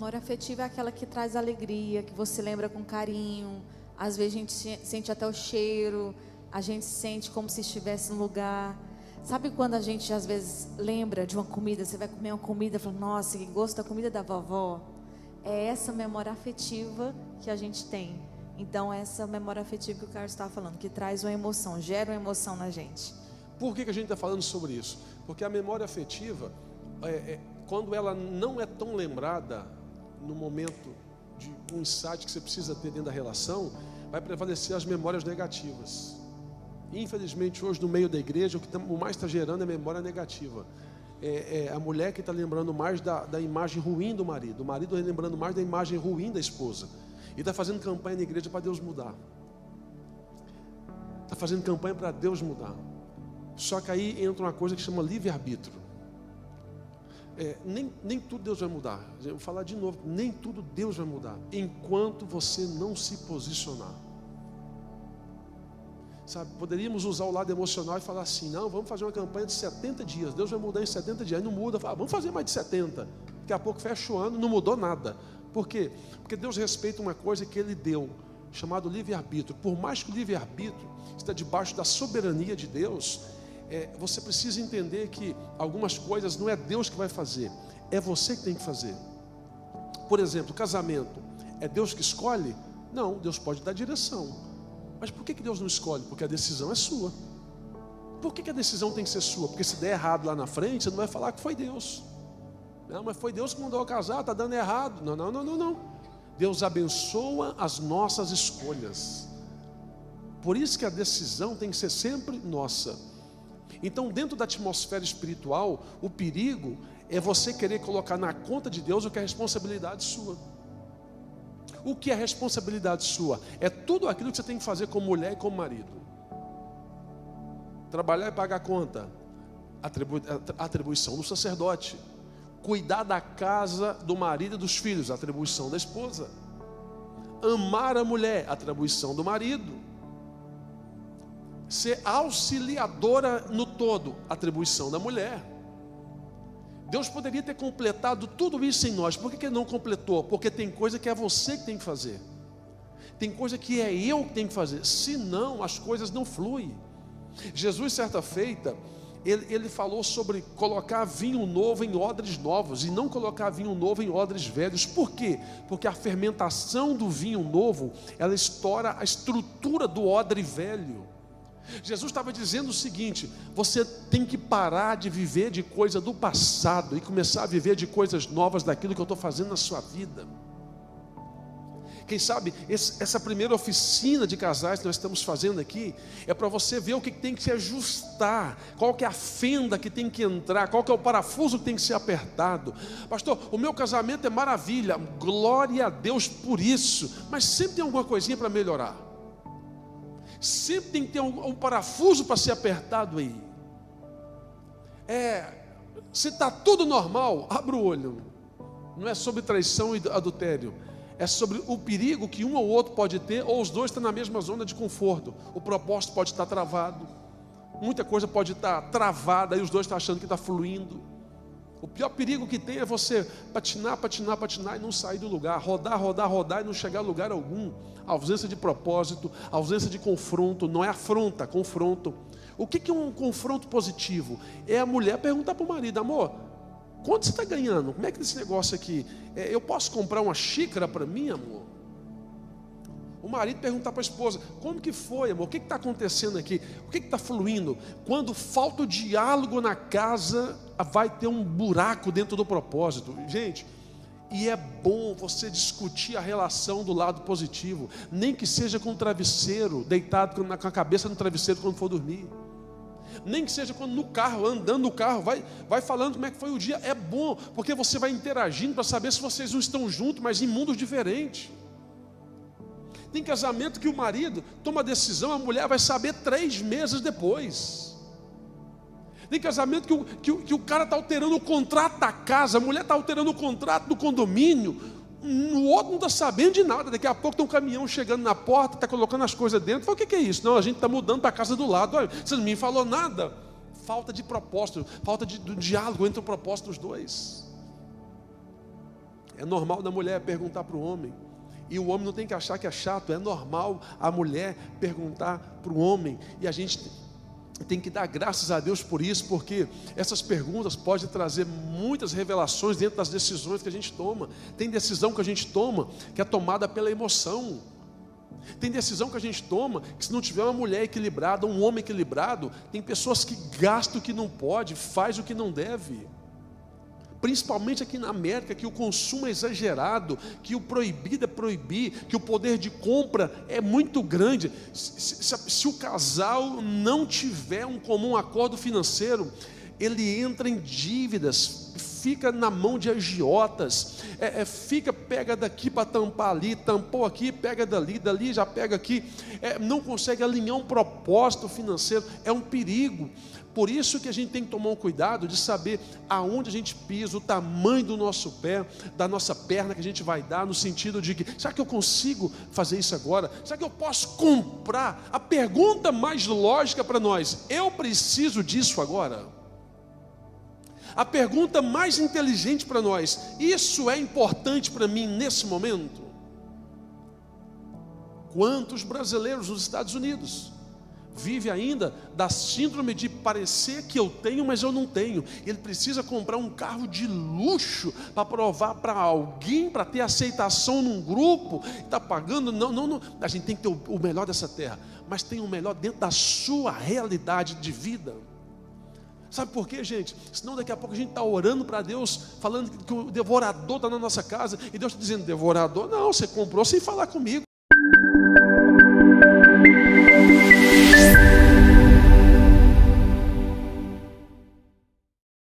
Memória afetiva é aquela que traz alegria, que você lembra com carinho. Às vezes a gente sente até o cheiro, a gente sente como se estivesse no lugar. Sabe quando a gente às vezes lembra de uma comida, você vai comer uma comida e fala, nossa, que gosto da comida da vovó. É essa memória afetiva que a gente tem. Então essa memória afetiva que o Carlos estava falando, que traz uma emoção, gera uma emoção na gente. Por que a gente está falando sobre isso? Porque a memória afetiva, quando ela não é tão lembrada no momento de um insight que você precisa ter dentro da relação, vai prevalecer as memórias negativas. Infelizmente hoje no meio da igreja o mais está gerando é memória negativa. A mulher que está lembrando mais da imagem ruim do marido, o marido lembrando mais da imagem ruim da esposa, e está fazendo campanha na igreja para Deus mudar, está fazendo campanha para Deus mudar. Só que aí entra uma coisa que chama livre-arbítrio. Nem tudo Deus vai mudar. Eu vou falar de novo, nem tudo Deus vai mudar enquanto você não se posicionar. Sabe, poderíamos usar o lado emocional e falar assim, não, vamos fazer uma campanha de 70 dias, Deus vai mudar em 70 dias, aí não muda, fala, vamos fazer mais de 70, daqui a pouco fecha o ano, não mudou nada. Por quê? Porque Deus respeita uma coisa que Ele deu, chamado livre-arbítrio. Por mais que o livre-arbítrio está debaixo da soberania de Deus, você precisa entender que algumas coisas não é Deus que vai fazer, é você que tem que fazer. Por exemplo, casamento, é Deus que escolhe? Não, Deus pode dar direção. Mas por que Deus não escolhe? Porque a decisão é sua. Por que a decisão tem que ser sua? Porque se der errado lá na frente, você não vai falar que foi Deus. Não, mas foi Deus que mandou eu casar, está dando errado. Não. Deus abençoa as nossas escolhas. Por isso que a decisão tem que ser sempre nossa. Então, dentro da atmosfera espiritual, o perigo é você querer colocar na conta de Deus o que é responsabilidade sua. O que é responsabilidade sua? É tudo aquilo que você tem que fazer como mulher e como marido. Trabalhar e pagar a conta, atribuição do sacerdote. Cuidar da casa do marido e dos filhos, atribuição da esposa. Amar a mulher, atribuição do marido. Ser auxiliadora no todo, atribuição da mulher. Deus poderia ter completado tudo isso em nós. Por que Ele não completou? Porque tem coisa que é você que tem que fazer. Tem coisa que é eu que tenho que fazer. Senão as coisas não fluem. Jesus, certa feita, ele falou sobre colocar vinho novo em odres novos e não colocar vinho novo em odres velhos. Por quê? Porque a fermentação do vinho novo, ela estoura a estrutura do odre velho. Jesus estava dizendo o seguinte: você tem que parar de viver de coisa do passado e começar a viver de coisas novas daquilo que eu estou fazendo na sua vida. Quem sabe essa primeira oficina de casais que nós estamos fazendo aqui é para você ver o que tem que se ajustar, qual que é a fenda que tem que entrar, qual que é o parafuso que tem que ser apertado. Pastor, o meu casamento é maravilha, glória a Deus por isso, mas sempre tem alguma coisinha para melhorar. Sempre tem que ter um parafuso para ser apertado aí. Se está tudo normal, abra o olho. Não é sobre traição e adultério. É sobre o perigo que um ou outro pode ter, ou os dois estão na mesma zona de conforto. O propósito pode estar travado. Muita coisa pode estar travada e os dois estão achando que está fluindo. O pior perigo que tem é você patinar e não sair do lugar. Rodar e não chegar a lugar algum. A ausência de propósito, a ausência de confronto. Não é afronta, confronto. O que é um confronto positivo? É a mulher perguntar para o marido: amor, quanto você está ganhando? Como é que é esse negócio aqui? Eu posso comprar uma xícara para mim, amor? O marido perguntar para a esposa: como que foi, amor? O que está acontecendo aqui? O que está fluindo? Quando falta o diálogo na casa, vai ter um buraco dentro do propósito. Gente, e é bom você discutir a relação do lado positivo, nem que seja com o travesseiro, deitado com a cabeça no travesseiro quando for dormir. Nem que seja quando no carro, andando no carro, vai falando como é que foi o dia. É bom, porque você vai interagindo para saber se vocês não estão juntos, mas em mundos diferentes. Tem casamento que o marido toma a decisão, a mulher vai saber 3 meses depois. Tem casamento que o cara está alterando o contrato da casa, a mulher está alterando o contrato do condomínio, o outro não está sabendo de nada. Daqui a pouco tem um caminhão chegando na porta, está colocando as coisas dentro. Fala: o que é isso? Não, a gente está mudando para a casa do lado. Olha, você não me falou nada. Falta de propósito, falta de diálogo entre o propósito dos dois. É normal da mulher perguntar para o homem. E o homem não tem que achar que é chato. É normal a mulher perguntar para o homem. E a gente tem que dar graças a Deus por isso, porque essas perguntas podem trazer muitas revelações dentro das decisões que a gente toma. Tem decisão que a gente toma que é tomada pela emoção. Tem decisão que a gente toma que, se não tiver uma mulher equilibrada, um homem equilibrado, tem pessoas que gastam o que não pode, faz o que não deve. Principalmente aqui na América, que o consumo é exagerado, que o proibido é proibir, que o poder de compra é muito grande. Se o casal não tiver um comum acordo financeiro, ele entra em dívidas, fica na mão de agiotas, pega daqui para tampar ali, tampou aqui, pega dali já pega aqui, não consegue alinhar um propósito financeiro, é um perigo. Por isso que a gente tem que tomar um cuidado de saber aonde a gente pisa, o tamanho do nosso pé, da nossa perna que a gente vai dar, no sentido de que, será que eu consigo fazer isso agora? Será que eu posso comprar? A pergunta mais lógica para nós, eu preciso disso agora? A pergunta mais inteligente para nós, isso é importante para mim nesse momento? Quantos brasileiros nos Estados Unidos vive ainda da síndrome de parecer que eu tenho, mas eu não tenho. Ele precisa comprar um carro de luxo para provar para alguém, para ter aceitação num grupo, está pagando. Não, a gente tem que ter o melhor dessa terra, mas tem o melhor dentro da sua realidade de vida. Sabe por quê, gente? Senão daqui a pouco a gente está orando para Deus, falando que o devorador está na nossa casa, e Deus está dizendo, devorador? Não, você comprou sem falar comigo.